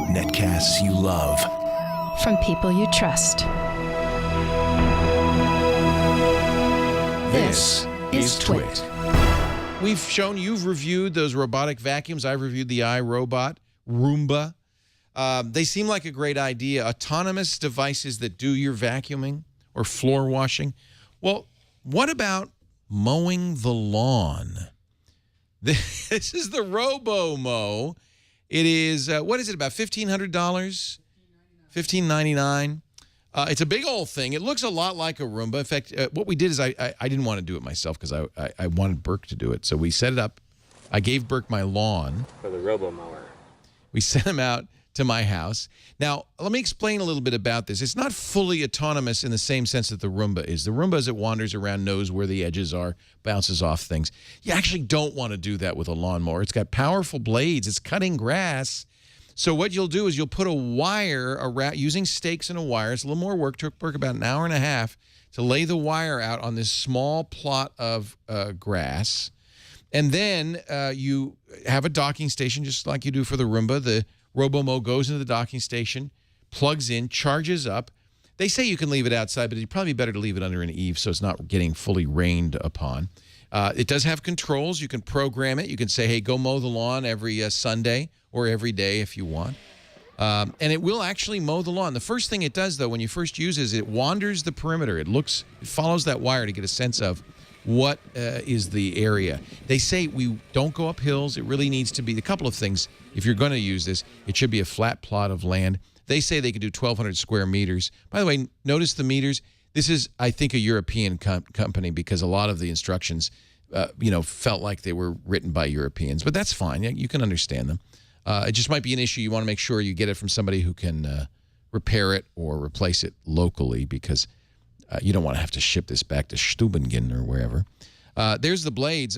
Netcasts you love. From people you trust. This is Twit. We've shown you've reviewed those robotic vacuums. I've reviewed the iRobot, Roomba. They seem like a great idea. Autonomous devices that do your vacuuming or floor washing. Well, what about mowing the lawn? This is the Robomow. It is, what is it, about $1,500? $1,599. It's a big old thing. It looks a lot like a Roomba. In fact, what we did is I didn't want to do it myself because I wanted Burke to do it. So we set it up. I gave Burke my lawn. For the Robomower. We sent him out to my house. Now, let me explain a little bit about this. It's not fully autonomous in the same sense that the Roomba is. The Roomba, as it wanders around, knows where the edges are, bounces off things. You actually don't want to do that with a lawnmower. It's got powerful blades. It's cutting grass. So what you'll do is you'll put a wire around, using stakes and a wire. It's a little more work. Took Burke about an hour and a half to lay the wire out on this small plot of grass. And then you have a docking station, just like you do for the Roomba. The Robomow goes into the docking station, plugs in, charges up. They say you can leave it outside, but it'd probably be better to leave it under an eave so it's not getting fully rained upon. It does have controls. You can program it. You can say, hey, go mow the lawn every Sunday or every day if you want. And it will actually mow the lawn. The first thing it does, though, when you first use it, is it wanders the perimeter. It follows that wire to get a sense of what is the area. They say we don't go up hills. It really needs to be a couple of things. If you're going to use this, it should be a flat plot of land. They say they can do 1,200 square meters. By the way, notice the meters. This is, I think, a European company because a lot of the instructions, felt like they were written by Europeans. But that's fine. You can understand them. It just might be an issue. You want to make sure you get it from somebody who can repair it or replace it locally because you don't want to have to ship this back to Stubingen or wherever. There's the blades.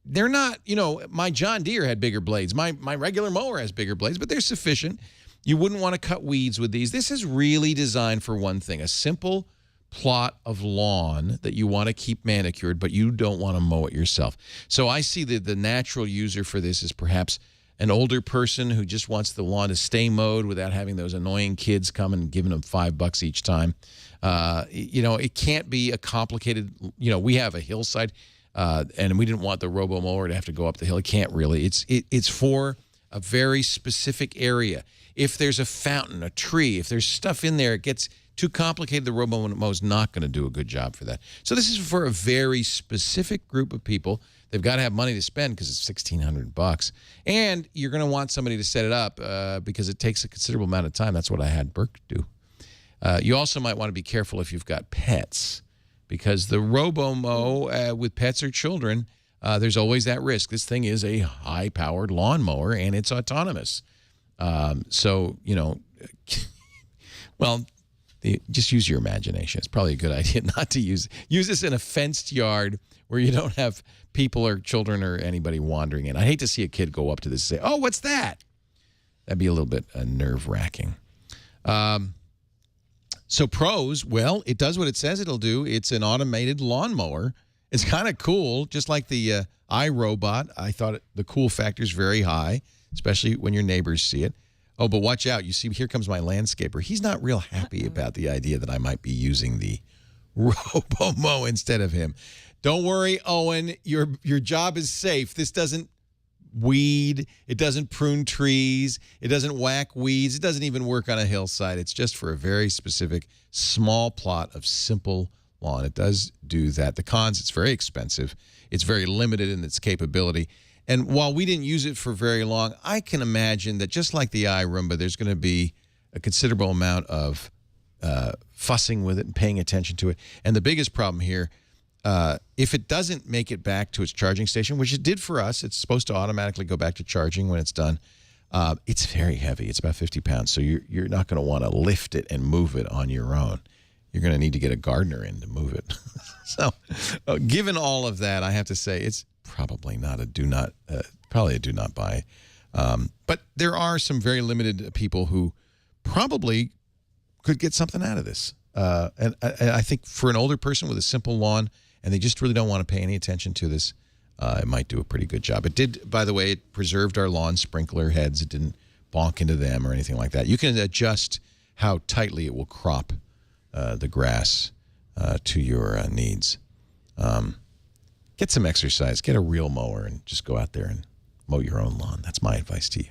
They're not, my John Deere had bigger blades. My regular mower has bigger blades, but they're sufficient. You wouldn't want to cut weeds with these. This is really designed for one thing, a simple plot of lawn that you want to keep manicured, but you don't want to mow it yourself. So I see the natural user for this is perhaps an older person who just wants the lawn to stay mowed without having those annoying kids come and giving them $5 each time. It can't be a complicated, we have a hillside, and we didn't want the Robomower to have to go up the hill. It can't really. It's for a very specific area. If there's a fountain, a tree, if there's stuff in there, it gets too complicated. The Robomow is not going to do a good job for that. So this is for a very specific group of people. They've got to have money to spend because it's $1,600. And you're going to want somebody to set it up because it takes a considerable amount of time. That's what I had Burke do. You also might want to be careful if you've got pets because the Robomow with pets or children, there's always that risk. This thing is a high-powered lawnmower, and it's autonomous. Just use your imagination. It's probably a good idea not to use this in a fenced yard where you don't have people or children or anybody wandering in. I hate to see a kid go up to this and say, oh, what's that? That'd be a little bit nerve-wracking. So pros, well, it does what it says it'll do. It's an automated lawnmower. It's kind of cool, just like the iRobot. I thought the cool factor is very high, especially when your neighbors see it. Oh, but watch out. You see, here comes my landscaper. He's not real happy about the idea that I might be using the Robomow instead of him. Don't worry, Owen. Your job is safe. This doesn't weed. It doesn't prune trees. It doesn't whack weeds. It doesn't even work on a hillside. It's just for a very specific small plot of simple lawn. It does do that. The cons, it's very expensive. It's very limited in its capability. And while we didn't use it for very long, I can imagine that just like the iRoomba, there's going to be a considerable amount of fussing with it and paying attention to it. And the biggest problem here, if it doesn't make it back to its charging station, which it did for us, it's supposed to automatically go back to charging when it's done. It's very heavy. It's about 50 pounds. So you're not going to want to lift it and move it on your own. You're going to need to get a gardener in to move it. So given all of that, I have to say it's probably not a probably a do not buy. But there are some very limited people who probably could get something out of this. And I think for an older person with a simple lawn and they just really don't want to pay any attention to this, it might do a pretty good job. It did, by the way, it preserved our lawn sprinkler heads. It didn't bonk into them or anything like that. You can adjust how tightly it will crop the grass to your needs. Get some exercise. Get a real mower and just go out there and mow your own lawn. That's my advice to you.